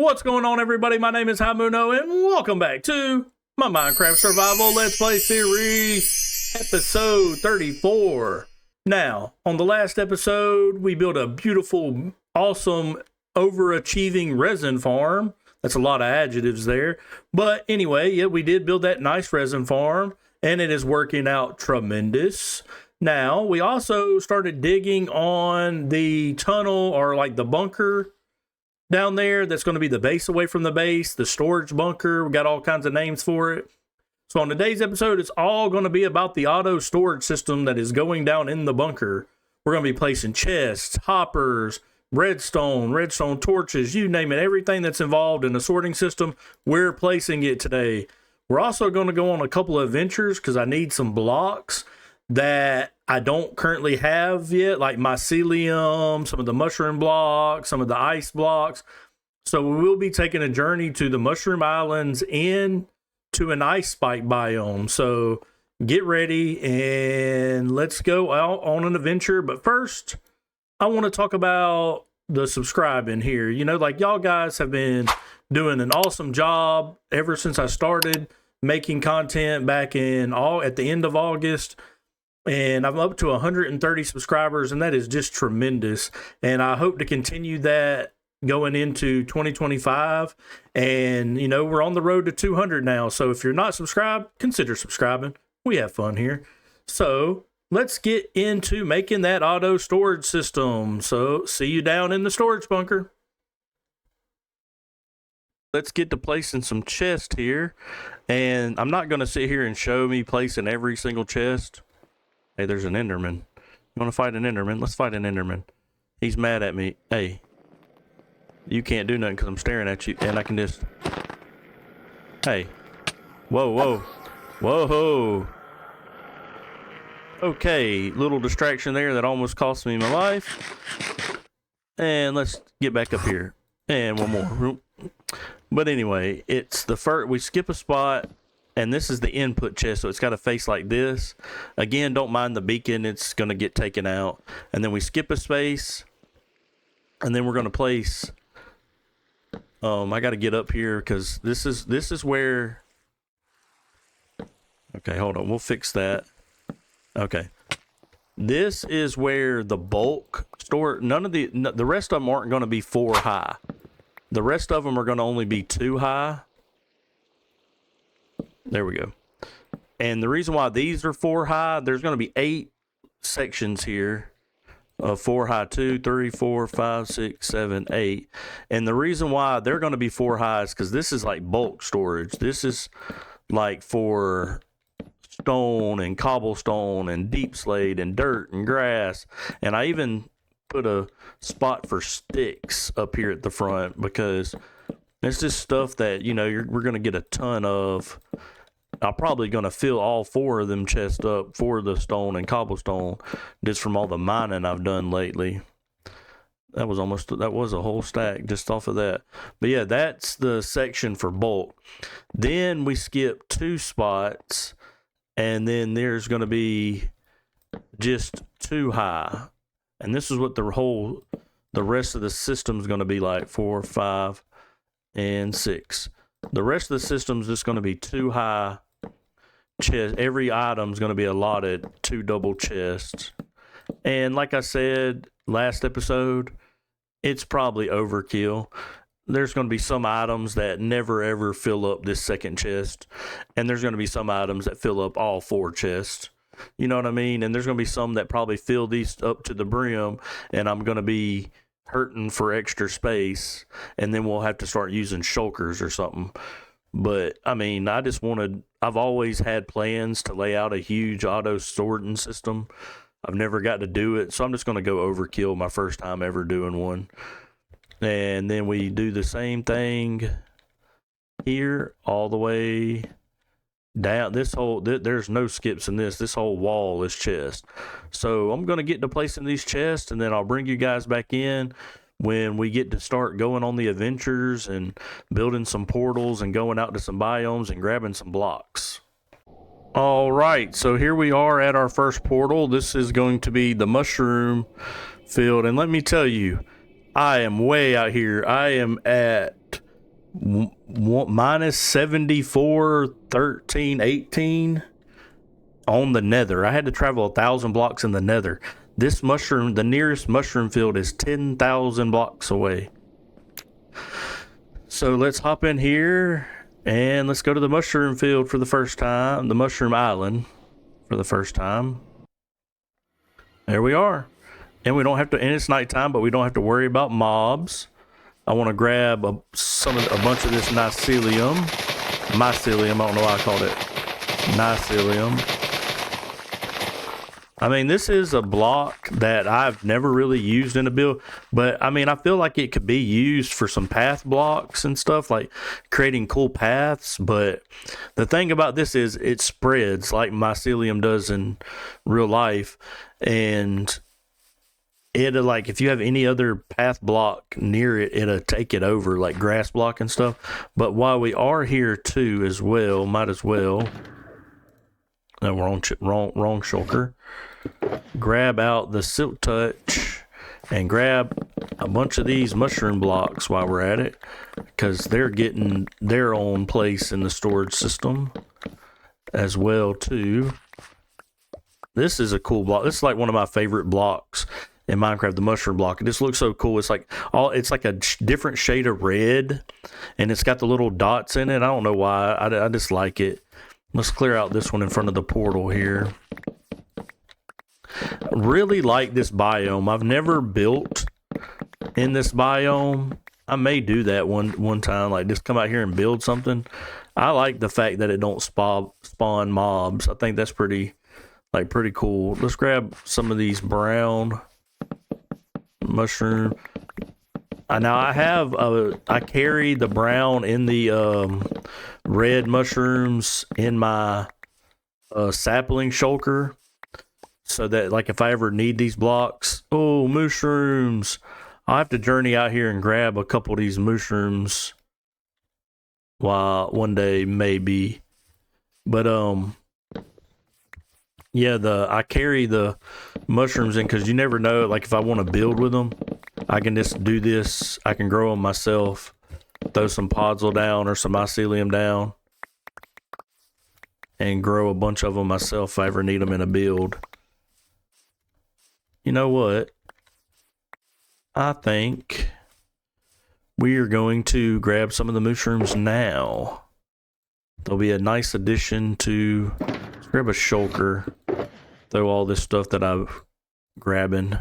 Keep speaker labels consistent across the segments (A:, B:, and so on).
A: What's going on, everybody? My name is Haimuno, and welcome back to my Minecraft Survival Let's Play Series, episode 34. Now, on the last episode, we built a beautiful, awesome, overachieving resin farm. That's a lot of adjectives there. But anyway, yeah, we did build that nice resin farm, and it is working out tremendous. Now, we also started digging on the tunnel, or like the bunker down there. That's going to be the base away from the base, the storage bunker. We got all kinds of names for it. So on today's episode, it's all going to be about the auto storage system that is going down in the bunker. We're going to be placing chests, hoppers, redstone torches, you name it. Everything that's involved in the sorting system, we're placing it today. We're also going to go on a couple of adventures because I need some blocks that I don't currently have yet, like mycelium, some of the mushroom blocks, some of the ice blocks. So we will be taking a journey to the Mushroom Islands into an ice spike biome. So get ready and let's go out on an adventure. But first, I want to talk about the subscribing here. You know, like y'all guys have been doing an awesome job ever since I started making content back at the end of August. And I'm up to 130 subscribers, and that is just tremendous. And I hope to continue that going into 2025. And, you know, we're on the road to 200 now. So if you're not subscribed, consider subscribing. We have fun here. So let's get into making that auto storage system. So see you down in the storage bunker. Let's get to placing some chests here. And I'm not going to sit here and show me placing every single chest. Hey, there's an Enderman. You want to fight an Enderman? Let's fight an Enderman. He's mad at me. Hey, you can't do nothing because I'm staring at you, and I can just... Hey. Whoa. Okay, little distraction there that almost cost me my life. And let's get back up here. And one more. But anyway, it's the first... We skip a spot. And this is the input chest, so it's got a face like this. Again, don't mind the beacon. It's going to get taken out. And then we skip a space. And then we're going to place... I got to get up here because this is where... Okay, hold on. We'll fix that. Okay. This is where the bulk store... The rest of them aren't going to be 4 high. The rest of them are going to only be 2 high. There we go. And the reason why these are 4 high, there's going to be 8 sections here of 4 high, 2, 3, 4, 5, 6, 7, 8. And the reason why they're going to be 4 high is because this is like bulk storage. This is like for stone and cobblestone and deep slate and dirt and grass. And I even put a spot for sticks up here at the front because it's just stuff that, you know, we're going to get a ton of. I'm probably going to fill all 4 of them chests up for the stone and cobblestone just from all the mining I've done lately. That was a whole stack just off of that. But yeah, that's the section for bulk. Then we skip 2 spots, and then there's going to be just 2 high. And this is what the rest of the system's going to be like, 4, 5, and 6. The rest of the system is just going to be 2 high chests. Every item is going to be allotted 2 double chests. And like I said last episode, it's probably overkill. There's going to be some items that never ever fill up this second chest. And there's going to be some items that fill up all 4 chests. You know what I mean? And there's going to be some that probably fill these up to the brim, and I'm going to be hurting for extra space, and then we'll have to start using shulkers or something. But I mean, I've always had plans to lay out a huge auto sorting system. I've never got to do it, so I'm just going to go overkill my first time ever doing one. And then we do the same thing here all the way down. There's no skips in this whole wall is chest. So I'm going to get to placing these chests, and then I'll bring you guys back in when we get to start going on the adventures and building some portals and going out to some biomes and grabbing some blocks. All right, so here we are at our first portal. This is going to be the mushroom field, and let me tell you, I am way out here. I am at minus 74, 13, 18 on the nether. I had to travel 1,000 blocks in the nether. This mushroom, the nearest mushroom field is 10,000 blocks away. So let's hop in here and let's go to the mushroom field for the first time, the mushroom island for the first time. There we are. And we don't have to, and it's nighttime, but we don't have to worry about mobs. I want to grab a bunch of this mycelium. Mycelium, I don't know why I called it mycelium. I mean, this is a block that I've never really used in a build, but I mean, I feel like it could be used for some path blocks and stuff, like creating cool paths. But the thing about this is it spreads like mycelium does in real life, and it'll, like, if you have any other path block near it, it'll take it over, like grass block and stuff. But while we are here too as well, might as well, no, wrong shulker, grab out the silk touch and grab a bunch of these mushroom blocks while we're at it, because they're getting their own place in the storage system as well too. This is a cool block. This is like one of my favorite blocks in Minecraft, the mushroom block. It just looks so cool. It's like a different shade of red, and it's got the little dots in it. I don't know why. I just like it. Let's clear out this one in front of the portal here. Really like this biome. I've never built in this biome. I may do that one time, like just come out here and build something. I like the fact that it don't spawn mobs. I think that's pretty cool. Let's grab some of these brown mushroom. Now I carry the brown in the red mushrooms in my sapling shulker, so that, like, if I ever need these blocks, mushrooms, I'll have to journey out here and grab a couple of these mushrooms one day maybe. But yeah, I carry the mushrooms in because you never know. Like, if I want to build with them, I can just do this. I can grow them myself, throw some podzol down or some mycelium down, and grow a bunch of them myself if I ever need them in a build. You know what? I think we are going to grab some of the mushrooms now. There'll be a nice addition to... Let's grab a shulker. Throw all this stuff that I'm grabbing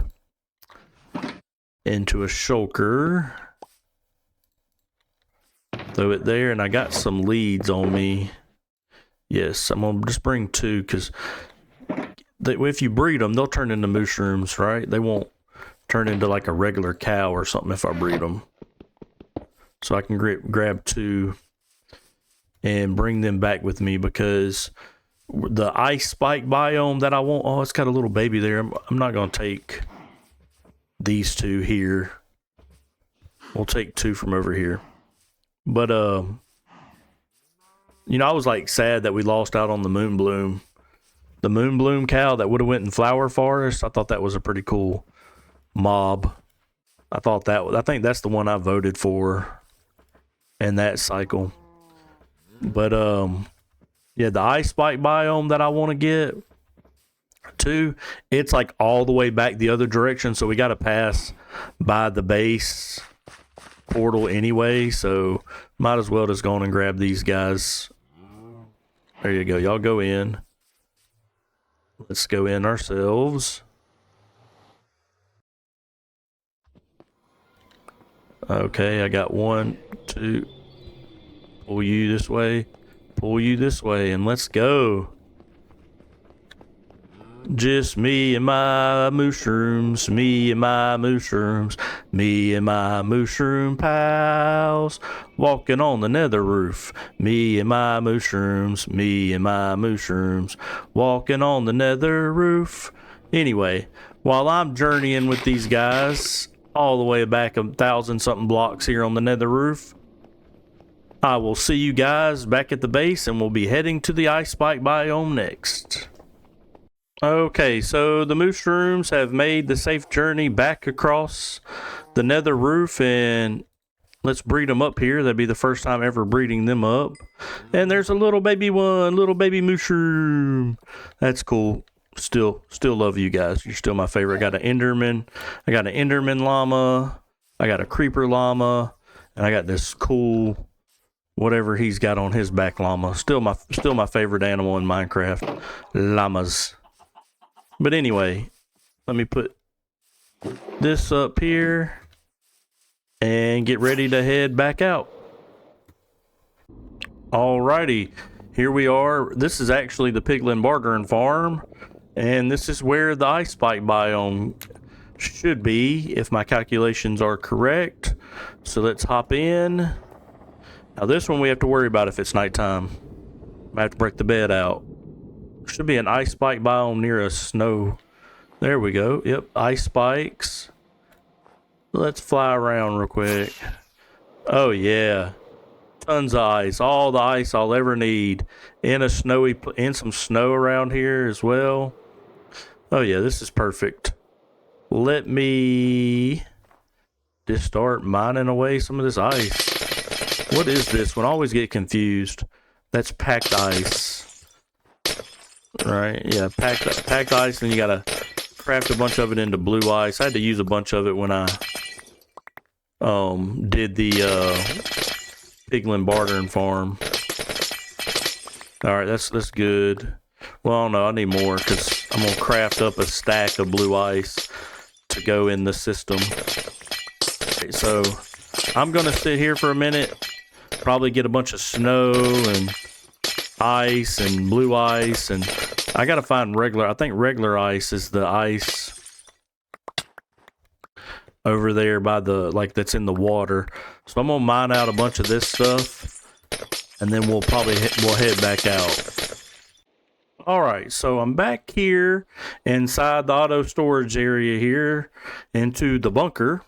A: into a shulker. Throw it there, and I got some leads on me. Yes, I'm going to just bring 2, because if you breed them, they'll turn into mushrooms, right? They won't turn into like a regular cow or something if I breed them. So I can grab 2 and bring them back with me, because the ice spike biome that I want, it's got a little baby there. I'm not going to take these 2 here. We'll take 2 from over here. But, I was like sad that we lost out on the Moonbloom. The Moonbloom cow that would have went in Flower Forest. I thought that was a pretty cool mob. I think that's the one I voted for in that cycle. But yeah, the ice spike biome that I want to get too, it's like all the way back the other direction, so we got to pass by the base portal anyway, so might as well just go on and grab these guys. There you go. Y'all go in. Let's go in ourselves. Okay, I got 1, 2. Pull you this way. Pull you this way, and let's go. Just me and my mushrooms, me and my mushrooms, me and my mushroom pals, walking on the nether roof. Me and my mushrooms, me and my mushrooms, walking on the nether roof. Anyway, while I'm journeying with these guys all the way back 1,000-something blocks here on the nether roof, I will see you guys back at the base, and we'll be heading to the ice spike biome next. Okay, so the mushrooms have made the safe journey back across the nether roof, and Let's breed them up here. That'd be the first time ever breeding them up. And there's a little baby one, little baby mushroom. That's cool. Still love you guys. You're still my favorite. I got an Enderman. I got an Enderman llama. I got a creeper llama. And I got this cool whatever he's got on his back llama. Still my favorite animal in Minecraft. Llamas. But anyway, let me put this up here and get ready to head back out. Alrighty, here we are. This is actually the Piglin Bartering Farm, and this is where the ice spike biome should be, if my calculations are correct. So let's hop in. Now this one we have to worry about if it's nighttime. I have to break the bed out. Should be an ice spike biome near a snow. There we go. Yep, ice spikes. Let's fly around real quick. Oh yeah, tons of ice. All the ice I'll ever need in some snow around here as well. Oh yeah, this is perfect. Let me just start mining away some of this ice. What is this one? I always get confused. That's packed ice. Right, yeah, packed ice, and you gotta craft a bunch of it into blue ice. I had to use a bunch of it when I did the Piglin Bartering Farm. Alright, that's good. Well, I don't know, I need more because I'm gonna craft up a stack of blue ice to go in the system. Okay, so I'm gonna sit here for a minute, probably get a bunch of snow and ice and blue ice, and I gotta find I think regular ice is the ice over there by that's in the water. So I'm gonna mine out a bunch of this stuff, and then we'll head back out. All right, so I'm back here inside the auto storage area here into the bunker,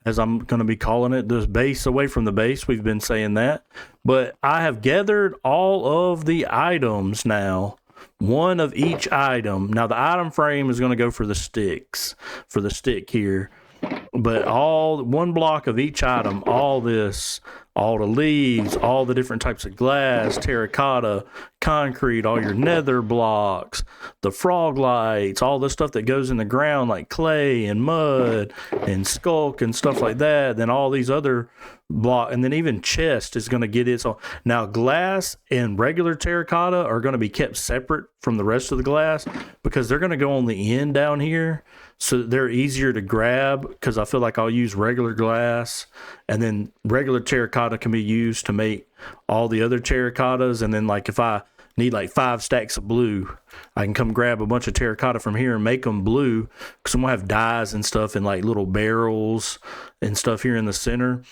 A: as I'm gonna be calling it, the base away from the base. We've been saying that, but I have gathered all of the items now. One of each item. Now the item frame is gonna go for the sticks, for the stick here. But one block of each item, all this, all the leaves, all the different types of glass, terracotta, concrete, all your nether blocks, the frog lights, all the stuff that goes in the ground like clay and mud and skulk and stuff like that. Then all these other blocks, and then even chest is going to get its own. Now glass and regular terracotta are going to be kept separate from the rest of the glass because they're going to go on the end down here. So they're easier to grab because I feel like I'll use regular glass, and then regular terracotta can be used to make all the other terracottas. And then like if I need like 5 stacks of blue, I can come grab a bunch of terracotta from here and make them blue, because I'm gonna have dyes and stuff in like little barrels and stuff here in the center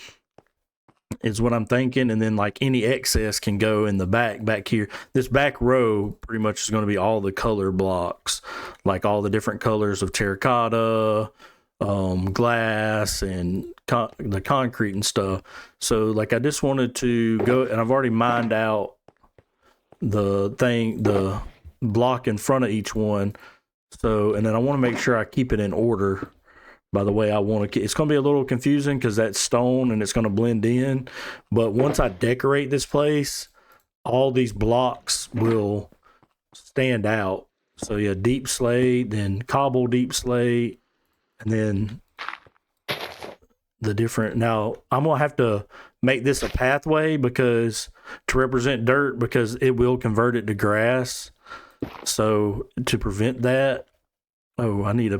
A: is what I'm thinking. And then like any excess can go in the back here. This back row pretty much is going to be all the color blocks, like all the different colors of terracotta, glass, and the concrete and stuff. So like I just wanted to go, and I've already mined out the block in front of each one. So, and then I want to make sure I keep it in order by the way I want to. It's going to be a little confusing because that's stone and it's going to blend in. But once I decorate this place, all these blocks will stand out. So yeah, deep slate, then cobble deep slate, and then the different. Now I'm going to have to make this a pathway to represent dirt, because it will convert it to grass. So to prevent that, I need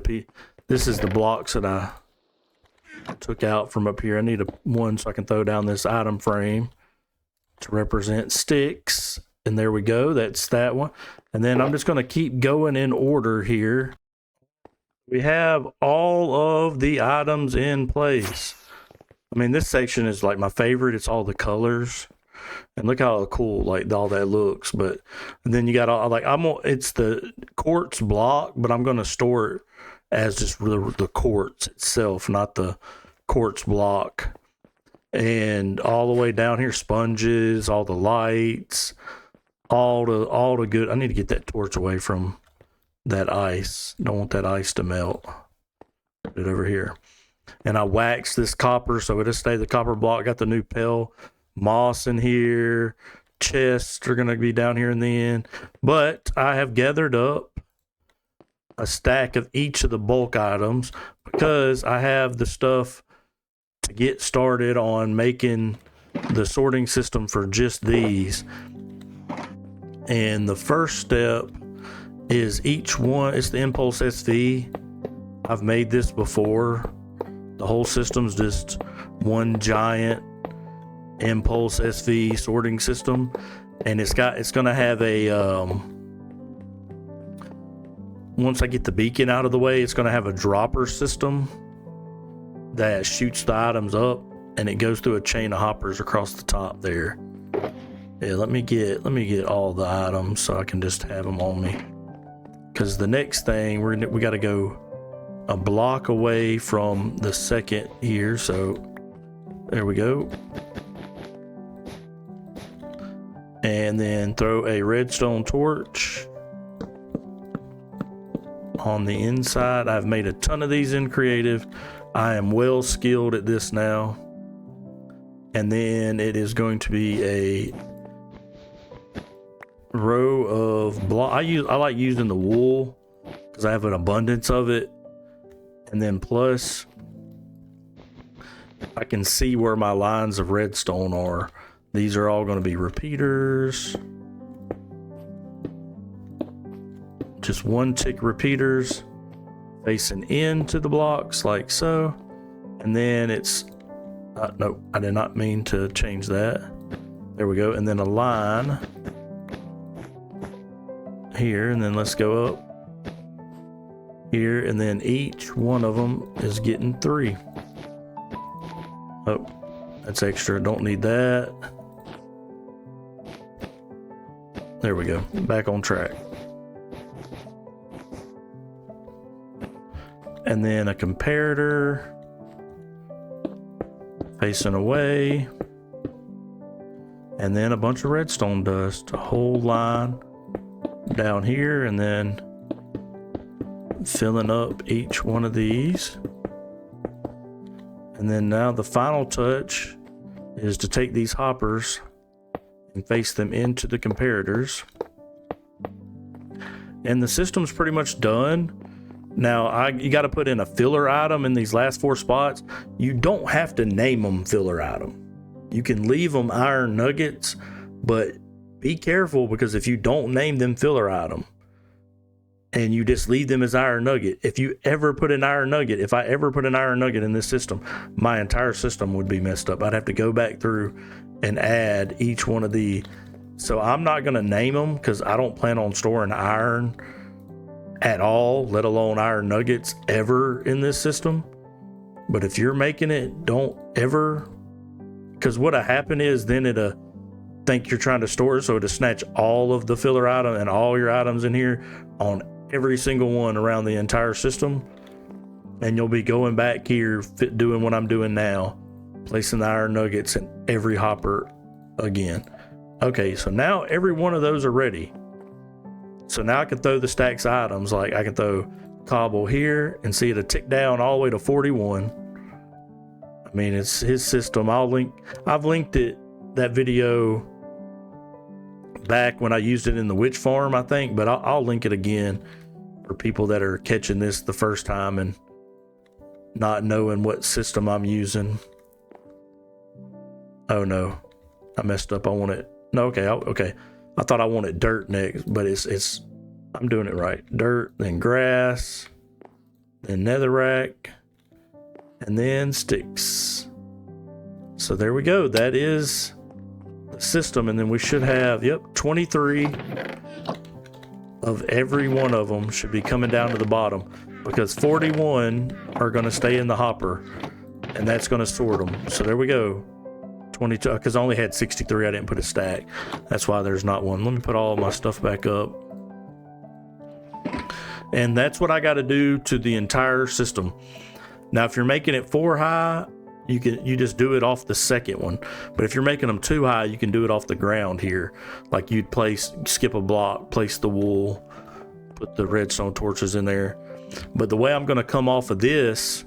A: this is the blocks that I took out from up here. I need one so I can throw down this item frame to represent sticks. And there we go. That's that one. And then I'm just going to keep going in order here. We have all of the items in place. I mean, this section is like my favorite. It's all the colors. And look how cool like all that looks. But and then you got all it's the quartz block, but I'm going to store it as just the quartz itself, not the quartz block. And all the way down here, sponges, all the lights, all the good. I need to get that torch away from that ice. Don't want that ice to melt. Put it over here. and I waxed this copper so it'll stay the copper block. Got the new pail moss in here. Chests are going to be down here in the end. But I have gathered up a stack of each of the bulk items because I have the stuff to get started on making the sorting system for just these. And the first step is each one, it's the Impulse SV. I've made this before. The whole system's just one giant Impulse SV sorting system, and it's going to have a once I get the beacon out of the way, it's going to have a dropper system that shoots the items up, and it goes through a chain of hoppers across the top there. Yeah, let me get all the items so I can just have them on me, because the next thing we got to go a block away from the second here. So there we go. And then throw a redstone torch on the inside. I've made a ton of these in creative. I am well skilled at this now. And then it is going to be a row of block. I like using the wool because I have an abundance of it. And then plus I can see where my lines of redstone are. These are all going to be repeaters. Just one tick repeaters facing into the blocks like so. And then it's, no, I did not mean to change that. There we go. And then a line here, and then let's go up here. And then each one of them is getting 3. Oh, that's extra. Don't need that. There we go. Back on track. And then a comparator facing away. And then a bunch of redstone dust. A whole line down here, and then filling up each one of these. And then now the final touch is to take these hoppers and face them into the comparators. And the system's pretty much done. Now, you got to put in a filler item in these last 4 spots. You don't have to name them filler item. You can leave them iron nuggets, but be careful, because if you don't name them filler item and you just leave them as iron nugget, if I ever put an iron nugget in this system, my entire system would be messed up. I'd have to go back through and add each one of the. So I'm not going to name them because I don't plan on storing iron at all, let alone iron nuggets ever in this system. But if you're making it, don't ever, because what'll happen is then it'll think you're trying to store it, so it'll snatch all of the filler item and all your items in here on every single one around the entire system, and you'll be going back here doing what I'm doing now, placing the iron nuggets in every hopper again. Okay, so now every one of those are ready. So now I can throw the stacks of items, like I can throw cobble here and see it'll tick down all the way to 41. I mean, it's his system. I've linked that video back when I used it in the witch farm, I think, but I'll link it again for people that are catching this the first time and not knowing what system I'm using. Oh no, I messed up. I want it. No, okay. I thought I wanted dirt next, but it's I'm doing it right. Dirt, then grass, then netherrack, and then sticks. So there we go. That is the system, and then we should have 23 of every one of them should be coming down to the bottom, because 41 are going to stay in the hopper, and that's going to sort them. So there we go. 22, because I only had 63. I didn't put a stack. That's why there's not one. Let me put all of my stuff back up. And that's what I got to do to the entire system. Now, if you're making it 4 high, you just do it off the second one. But if you're making them 2 high, you can do it off the ground here. Like you'd skip a block, place the wool, put the redstone torches in there. But the way I'm going to come off of this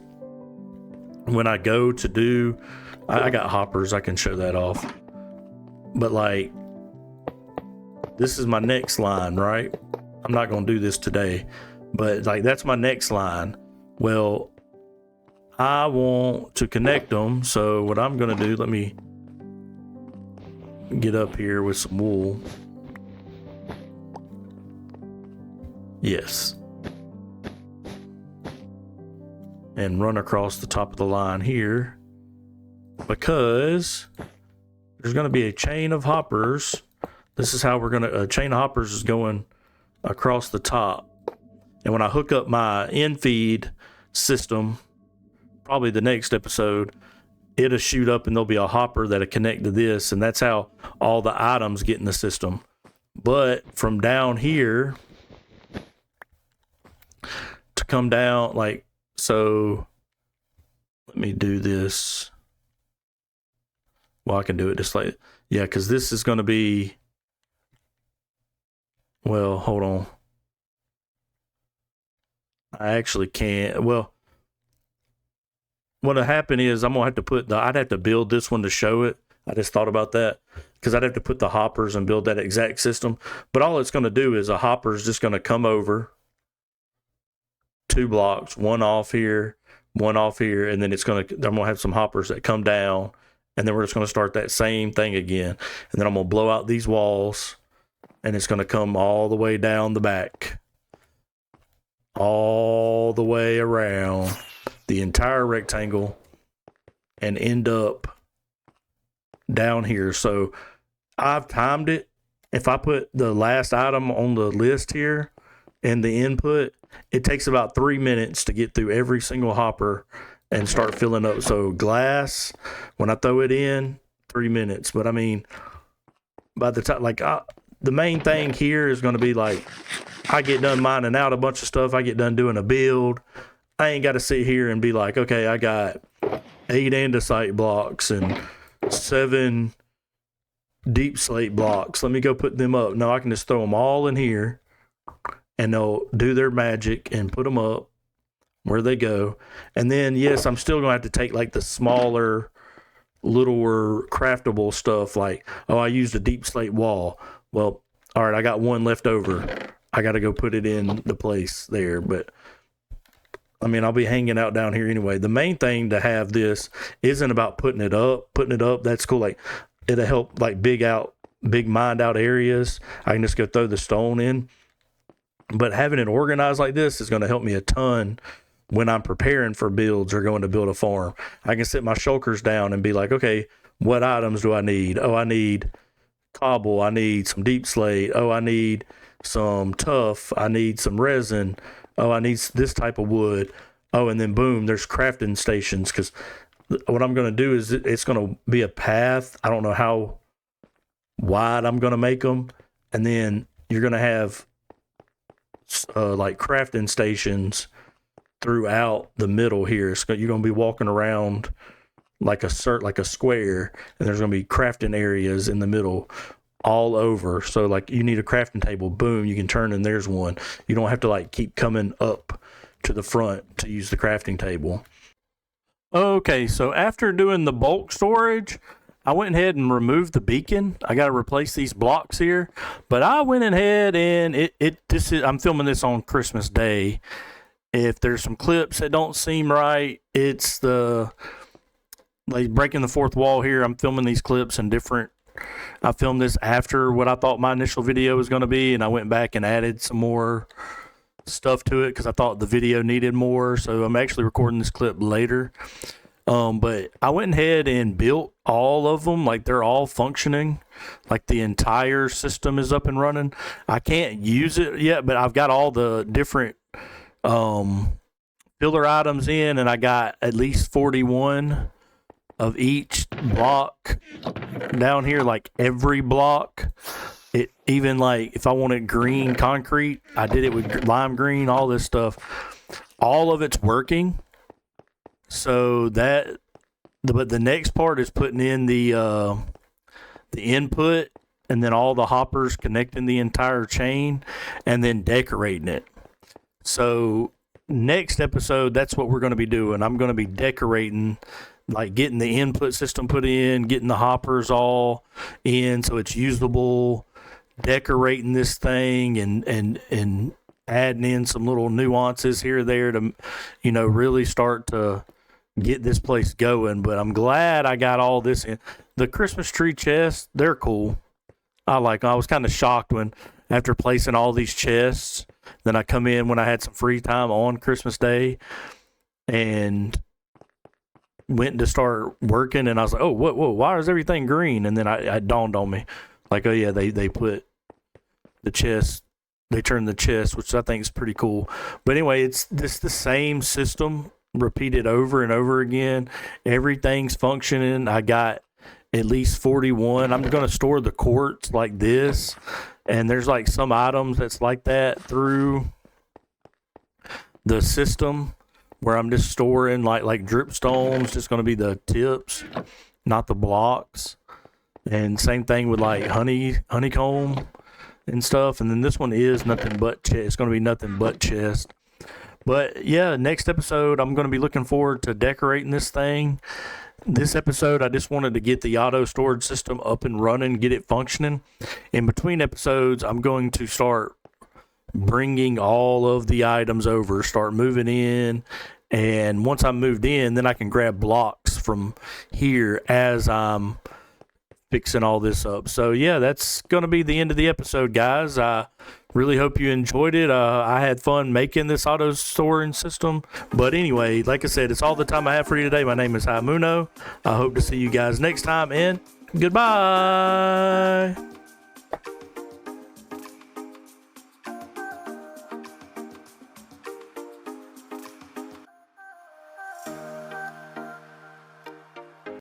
A: when I go to do, I got hoppers, I can show that off. But like, this is my next line, right? I'm not going to do this today, but like, that's my next line. Well, I want to connect them. So what I'm going to do, let me get up here with some wool. Yes. And run across the top of the line here, because there's going to be a chain of hoppers. This is how we're going to, a chain of hoppers is going across the top. And when I hook up my in-feed system, probably the next episode, it'll shoot up and there'll be a hopper that'll connect to this. And that's how all the items get in the system. But from down here to come down, like, so let me do this. Well, I can do it just like, yeah, because this is going to be, well, hold on. I actually can't. Well, what'll happen is I'm going to have to put I'd have to build this one to show it. I just thought about that, because I'd have to put the hoppers and build that exact system. But all it's going to do is a hopper is just going to come over 2 blocks, one off here, and then I'm going to have some hoppers that come down, and then we're just going to start that same thing again. And then I'm going to blow out these walls, and it's going to come all the way down the back, all the way around the entire rectangle, and end up down here. So I've timed it. If I put the last item on the list here and the input, it takes about 3 minutes to get through every single hopper and start filling up. So glass, when I throw it in, 3 minutes. But I mean, by the time, like, the main thing here is going to be like, I get done mining out a bunch of stuff. I get done doing a build. I ain't got to sit here and be like, okay, I got 8 andesite blocks and 7 deep slate blocks. Let me go put them up. No, I can just throw them all in here, and they'll do their magic and put them up where they go. And then, yes, I'm still going to have to take like the smaller, littler craftable stuff. Like, oh, I used a deep slate wall. Well, all right, I got one left over. I got to go put it in the place there. But I mean, I'll be hanging out down here anyway. The main thing to have this isn't about putting it up. That's cool. Like, it'll help like big mined out areas. I can just go throw the stone in. But having it organized like this is going to help me a ton when I'm preparing for builds or going to build a farm. I can sit my shulkers down and be like, okay, what items do I need? Oh, I need cobble. I need some deep slate. Oh, I need some tuff. I need some resin. Oh, I need this type of wood. Oh, and then boom, there's crafting stations. Because what I'm going to do is it's going to be a path. I don't know how wide I'm going to make them. And then you're going to have like crafting stations throughout the middle here. So you're going to be walking around like a square, and there's going to be crafting areas in the middle all over. So like, you need a crafting table, boom, you can turn and there's one. You don't have to like keep coming up to the front to use the crafting table. Okay, so after doing the bulk storage, I went ahead and removed the beacon. I got to replace these blocks here, but I went ahead and I'm filming this on Christmas Day. If there's some clips that don't seem right, it's like breaking the fourth wall here. I'm filming these clips in different. I filmed this after what I thought my initial video was going to be, and I went back and added some more stuff to it because I thought the video needed more. So I'm actually recording this clip later. But I went ahead and built all of them. Like, they're all functioning. Like, the entire system is up and running. I can't use it yet, but I've got all the different filler items in, and I got at least 41 of each block down here. Like, every block, it even like if I wanted green concrete, I did it with lime green, all this stuff. All of it's working. So but the next part is putting in the input, and then all the hoppers connecting the entire chain, and then decorating it. So next episode, that's what we're going to be doing. I'm going to be decorating, like getting the input system put in, getting the hoppers all in so it's usable, decorating this thing, and adding in some little nuances here or there to, really start to get this place going. But I'm glad I got all this in. The Christmas tree chests, they're cool. I was kind of shocked when, after placing all these chests, then I come in when I had some free time on Christmas Day and went to start working, and I was like, oh, why is everything green? And then it dawned on me, like, oh yeah, they put the chest, they turned the chest, which I think is pretty cool. But anyway, it's the same system repeated over and over again. Everything's functioning. I got at least 41. I'm going to store the quartz like this, and there's like some items that's like that through the system where I'm just storing like dripstones, just going to be the tips, not the blocks. And same thing with like honeycomb and stuff. And then this one is nothing but chest. It's going to be nothing but chest. But yeah, next episode, I'm going to be looking forward to decorating this thing. This episode, I just wanted to get the auto storage system up and running, get it functioning. In between episodes, I'm going to start bringing all of the items over, start moving in. And once I'm moved in, then I can grab blocks from here as I'm fixing all this up. So yeah, that's going to be the end of the episode, guys. I really hope you enjoyed it. I had fun making this auto storing system. But anyway, like I said, it's all the time I have for you today. My name is Haimuno. I hope to see you guys next time, and goodbye.